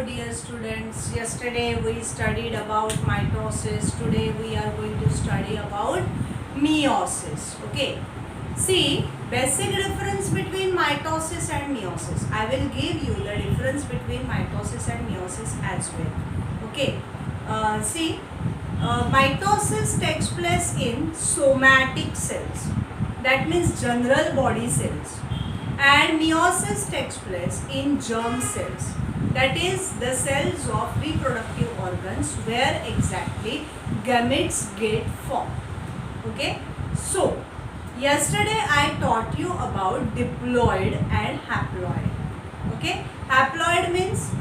dear students. Yesterday we studied about mitosis. Today we are going to study about meiosis. Okay. See, basic difference between mitosis and meiosis. I will give you the difference between mitosis and meiosis as well. Okay. Mitosis takes place in somatic cells. That means general body cells. And meiosis takes place in germ cells, that is the cells of reproductive organs where exactly gametes get formed. Okay, so yesterday I taught you about diploid and haploid. Okay, haploid means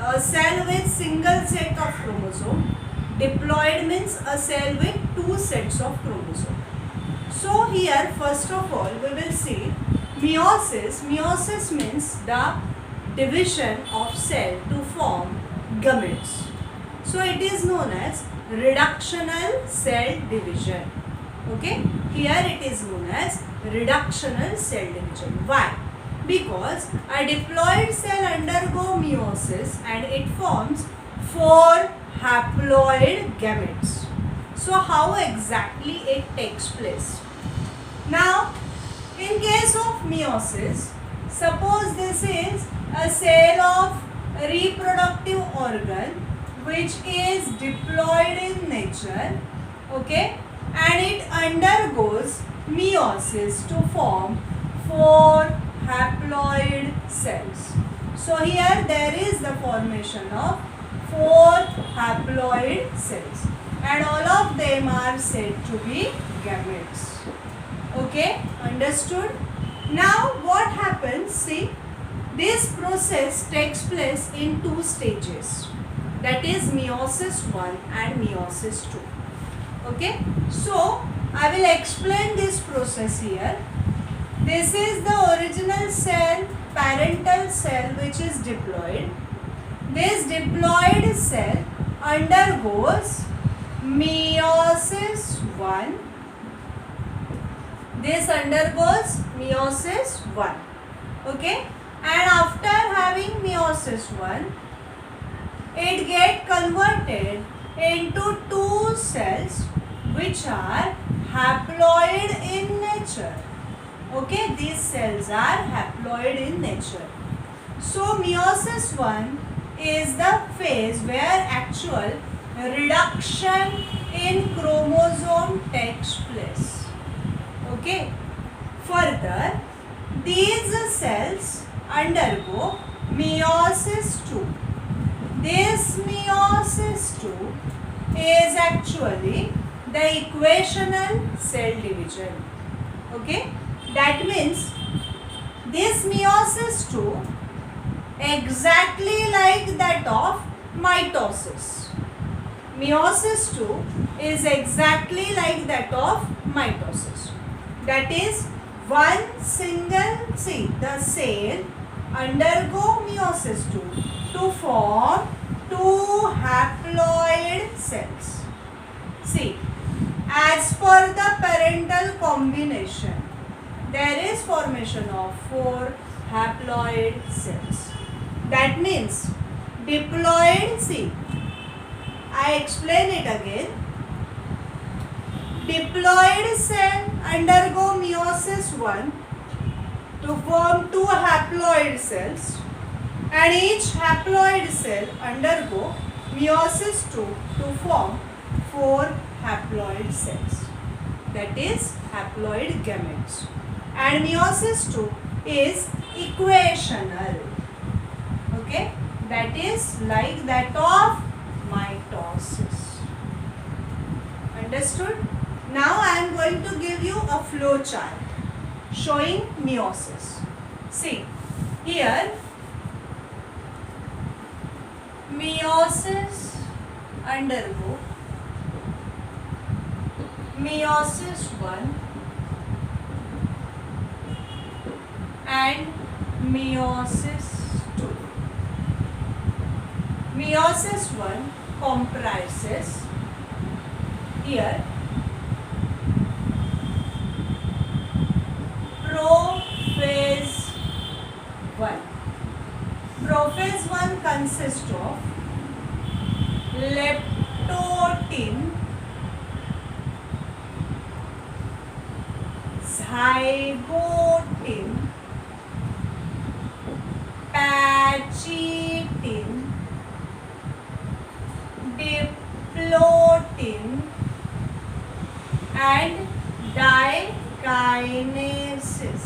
a cell with single set of chromosome. Diploid means a cell with two sets of chromosome. So here first of all we will see meiosis. Meiosis means the division of cell to form gametes. So it is known as reductional cell division. Okay, here it is known as reductional cell division. Why? Because a diploid cell undergo meiosis and it forms 4 haploid gametes. So how exactly it takes place? Now, in case of meiosis, suppose this is a cell of reproductive organ which is diploid in nature, okay, and it undergoes meiosis to form 4 haploid cells. So here there is the formation of 4 haploid cells and all of them are said to be gametes. Okay, understood? Now what happens? See, this process takes place in 2 stages, that is meiosis 1 and meiosis 2. Okay, so I will explain this process here. This is the original cell, parental cell, which is diploid. This diploid cell undergoes meiosis 1. This undergoes meiosis 1. Okay, and after having meiosis 1, it gets converted into 2 cells which are haploid in nature. Okay, these cells are haploid in nature. So meiosis 1 is the phase where actual reduction in chromosome takes place. Okay, further these cells undergo meiosis 2. This meiosis 2 is actually the equational cell division. Okay, that means this meiosis 2 exactly like that of mitosis. Meiosis 2 is exactly like that of mitosis. That is one single, see, the cell undergo meiosis 2 to form 2 haploid cells. See, as per the parental combination, there is formation of 4 haploid cells. That means diploid, see, I explain it again. Diploid cell undergo meiosis 1 to form 2 haploid cells and each haploid cell undergo meiosis 2 to form 4 haploid cells, that is haploid gametes, and meiosis 2 is equational. Okay, that is like that of mitosis. Understood? Now I am going to give you a flow chart showing meiosis. See, here meiosis undergo meiosis 1 and meiosis 2. Meiosis 1 comprises here prophase 1. Prophase 1 consists of leptotin, zygotin, pachitin, diplotin and dikinases.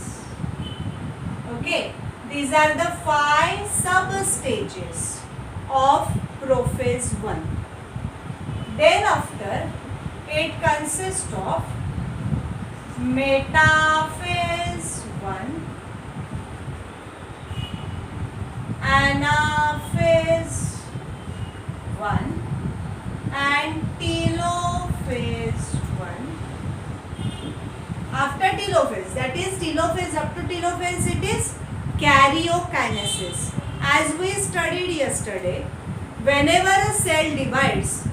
Okay, these are the 5 sub-stages of prophase 1. Then after, it consists of metaphase 1, anaphase 1 and telophase 1. After telophase, that is telophase, up to telophase it is karyokinesis. As we studied yesterday, whenever a cell divides,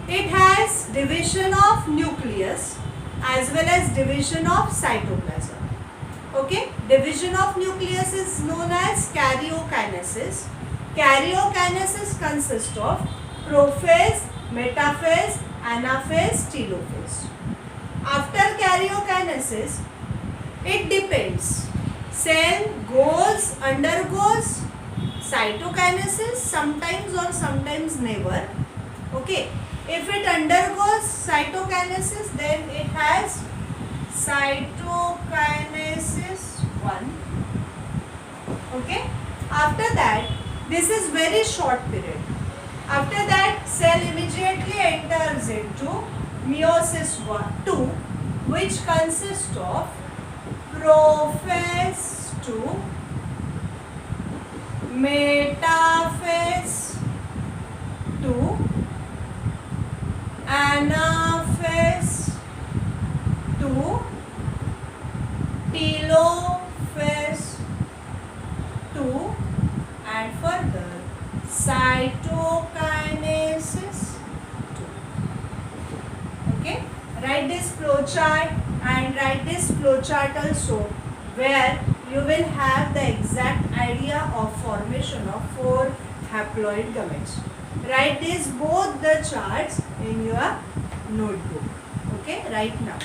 it has division of nucleus as well as division of cytoplasm. Okay, division of nucleus is known as karyokinesis. Karyokinesis consists of prophase, metaphase, anaphase, telophase. After karyokinesis, it depends. Cell undergoes cytokinesis sometimes or sometimes never. Okay, if it undergoes cytokinesis, then it has cytokinesis 1. Okay, after that, this is very short period. After that, cell immediately enters into meiosis 2, which consists of prophase 2, metaphase 2, anaphase 2, telophase 2 and further cytokinesis 2. Okay, write this flow chart and write this flow chart also, where you will have the exact idea of formation of 4 haploid gametes. Write this both the charts in your notebook. Okay, right now.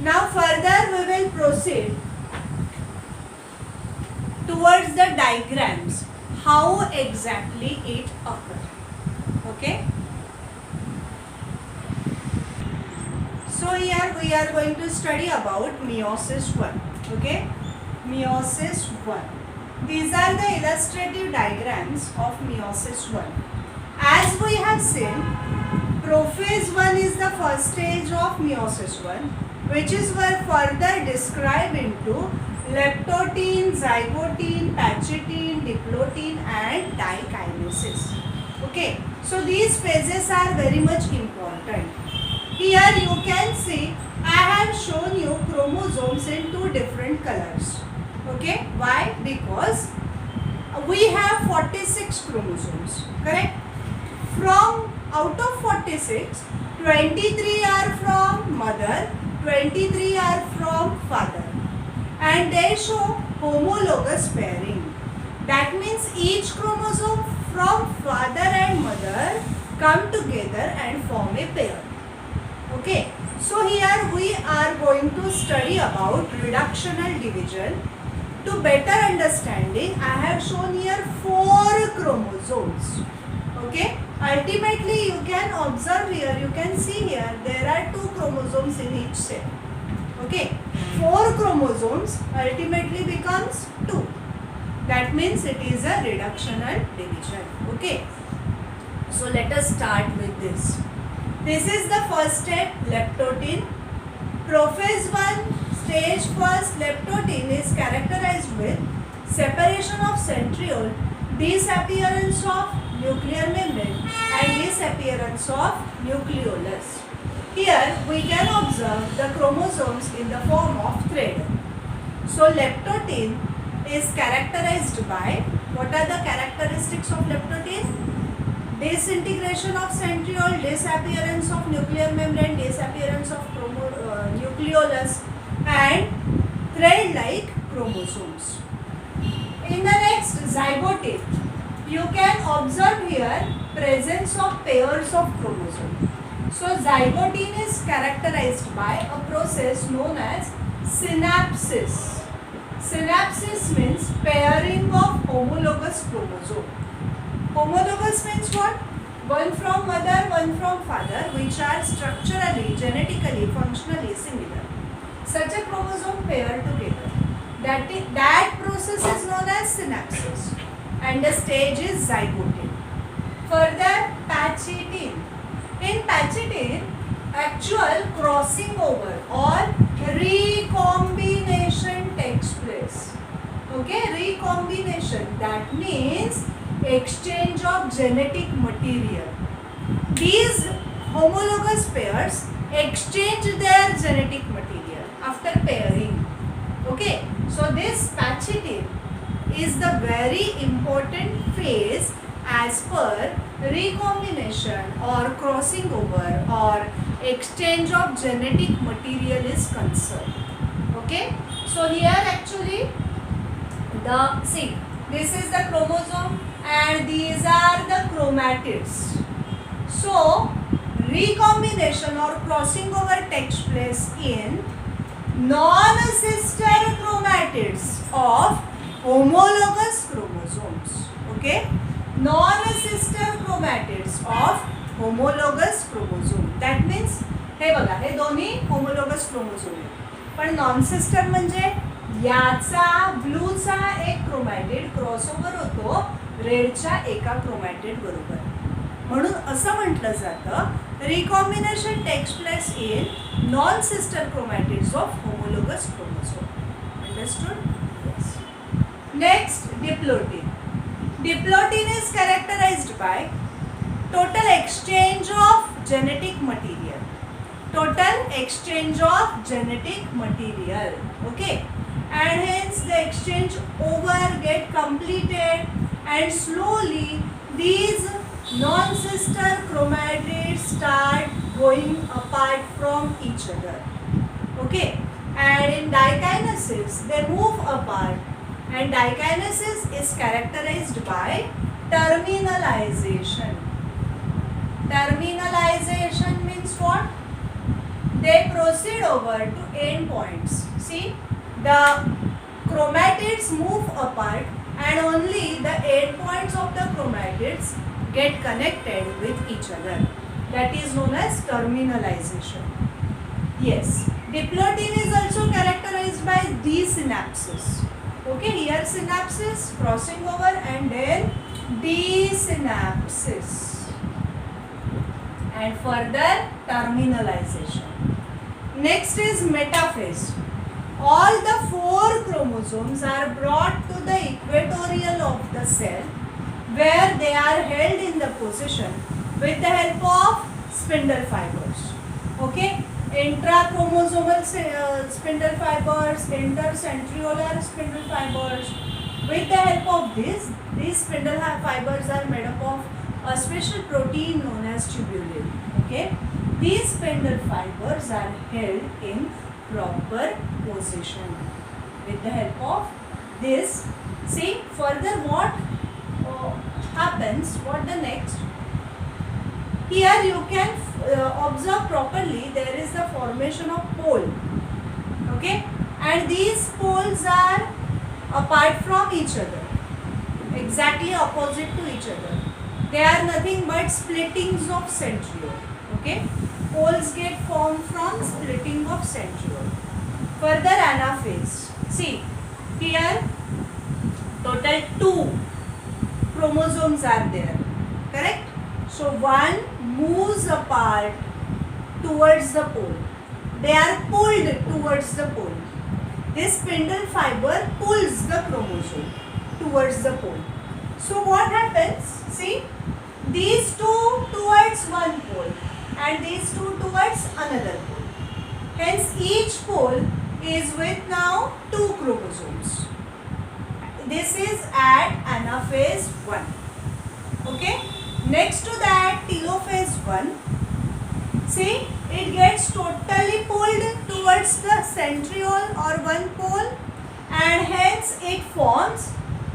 Now further we will proceed towards the diagrams, how exactly it occurs. Okay. So here we are going to study about meiosis 1. Okay, meiosis 1. These are the illustrative diagrams of meiosis 1. As we have seen, prophase 1 is the first stage of meiosis 1, which is further described into leptotin, zygotin, pachitin, diplotin and dikinases. Okay, so these phases are very much important. Here you can see I have shown you chromosomes in 2 different colors. Okay, why? Because we have 46 chromosomes, correct? From out of 46, 23 are from mother, 23 are from father, and they show homologous pairing. That means each chromosome from father and mother come together and form a pair. Okay, so here we are going to study about reductional division. To better understanding, I have shown here 4 chromosomes. Okay, ultimately you can observe here, you can see here there are 2 chromosomes in each cell. Okay, 4 chromosomes ultimately becomes 2. That means it is a reductional division. Okay, so let us start with this. This is the first step, leptotin. Prophase 1 stage first, leptotin is characterized with separation of centriole, disappearance of nuclear membrane and disappearance of nucleolus. Here we can observe the chromosomes in the form of thread. So leptotin is characterized by, what are the characteristics of leptotin? Disintegration of centriole, disappearance of nuclear membrane, disappearance of nucleolus and thread-like chromosomes. In the next, zygotin. you can observe here presence of pairs of chromosome. So zygotine is characterized by a process known as synapsis. Synapsis means pairing of homologous chromosome. Homologous means what? One from mother, one from father, which are structurally, genetically, functionally similar. Such a chromosome pair together. That process is known as synapsis, and the stage is zygotine. Further, pachytene. In pachytene, actual crossing over or recombination takes place. Okay, recombination, that means exchange of genetic material. These homologous pairs exchange their genetic material after pairing. Okay, so this pachytene is the very important phase as per recombination or crossing over or exchange of genetic material is concerned. Okay, so here actually this is the chromosome and these are the chromatids. So recombination or crossing over takes place in non-sister chromatids of homologous chromosomes. Okay, non-sister chromatids of homologous chromosome. That means हे बघा, हे दोन्ही homologous chromosome आहेत. पण non-sister म्हणजे याचा ब्लूचा एक chromatid crossover होतो रेडच्या एका chromatid बरोबर. म्हणून असं म्हटलं जातं recombination takes place in non sister chromatids of homologous chromosome. Understood? Yes. Next, diplotene. Diplotin is characterized by total exchange of genetic material. Total exchange of genetic material. Okay, and hence the exchange over get completed and slowly these non-sister chromatids start going apart from each other. Okay, and in dikinesis they move apart. And dikinesis is characterized by terminalization. Terminalization means what? They proceed over to end points. See, the chromatids move apart and only the end points of the chromatids get connected with each other. That is known as terminalization. Yes, diplotin is also characterized by desynapsis. Okay, here synapsis, crossing over, and then desynapsis, and further terminalization. Next is metaphase. All the 4 chromosomes are brought to the equatorial of the cell, where they are held in the position with the help of spindle fibers. Okay, intrachromosomal spindle fibers, intercentriolar spindle fibers. With the help of these spindle fibers are made up of a special protein known as tubulin. Okay, these spindle fibers are held in proper position with the help of this. See, further what happens? What the next? Here you can observe properly, there is the formation of pole. Okay, and these poles are apart from each other, exactly opposite to each other. They are nothing but splittings of centriole. Okay, poles get formed from splitting of centriole. Further, anaphase. See, here total 2 chromosomes are there. Correct? So one moves apart towards the pole. They are pulled towards the pole. This spindle fiber pulls the chromosome towards the pole. So what happens? See, these 2 towards one pole and these 2 towards another pole. Hence each pole is with now 2 chromosomes. This is at anaphase 1. Okay. Next to that, telophase 1. See, it gets totally pulled towards the centriole or one pole, and hence it forms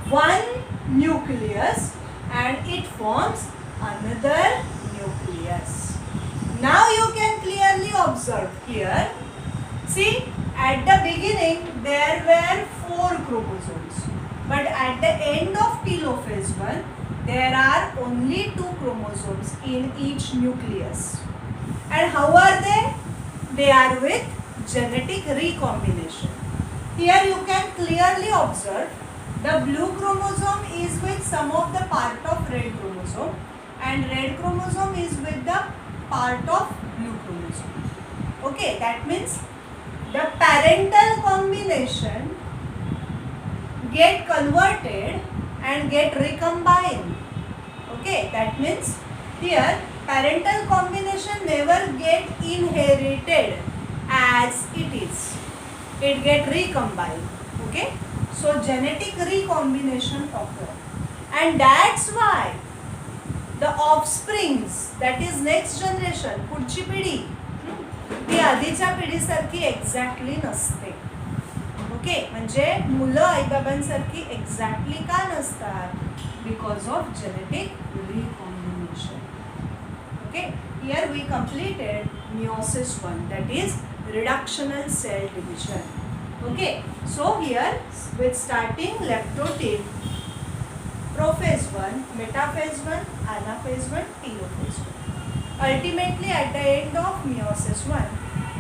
one nucleus, and it forms another nucleus. Now you can clearly observe here. See, at the beginning there were 4 chromosomes, but at the end of telophase 1 there are only 2 chromosomes in each nucleus. And how are they? They are with genetic recombination. Here you can clearly observe the blue chromosome is with some of the part of red chromosome, and red chromosome is with the part of blue chromosome. Okay, that means the parental combination get converted and get recombined. Okay, that means here parental combination never get inherited as it is. It get recombined. Okay, so genetic recombination occur, and that's why the offsprings, that is next generation, पुढची पिढी ती आधीच्या पिढीसारखी exactly नसते. Okay, म्हणजे मुलं आईबाबांसारखी exactly का नसतात? Because of genetic recombination. Okay, here we completed meiosis 1, that is reductional cell division. Okay, so here with starting leptotype, prophase 1, metaphase 1, anaphase 1, telophase 1. Ultimately, at the end of meiosis 1,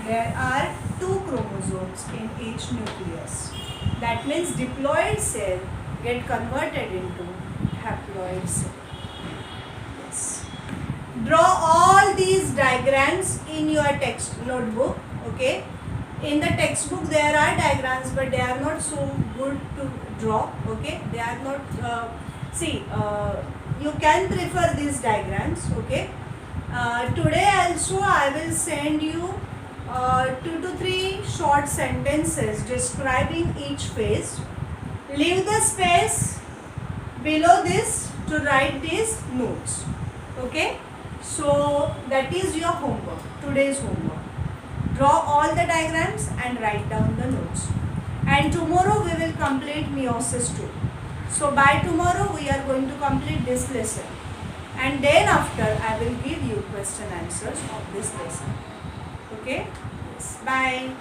there are 2 chromosomes in each nucleus. That means diploid cell get converted into haploid cell. Yes. Draw all these diagrams in your text notebook. Okay. In the textbook there are diagrams, but they are not so good to draw. Okay, they are not. You can prefer these diagrams. Okay. Today also I will send you 2 to 3 short sentences describing each phase. Leave the space below this to write these notes. Okay, so that is your homework, today's homework. Draw all the diagrams and write down the notes. And tomorrow we will complete meiosis 2. So by tomorrow we are going to complete this lesson. And then after I will give you question answers of this lesson. Okay? Yes. Bye.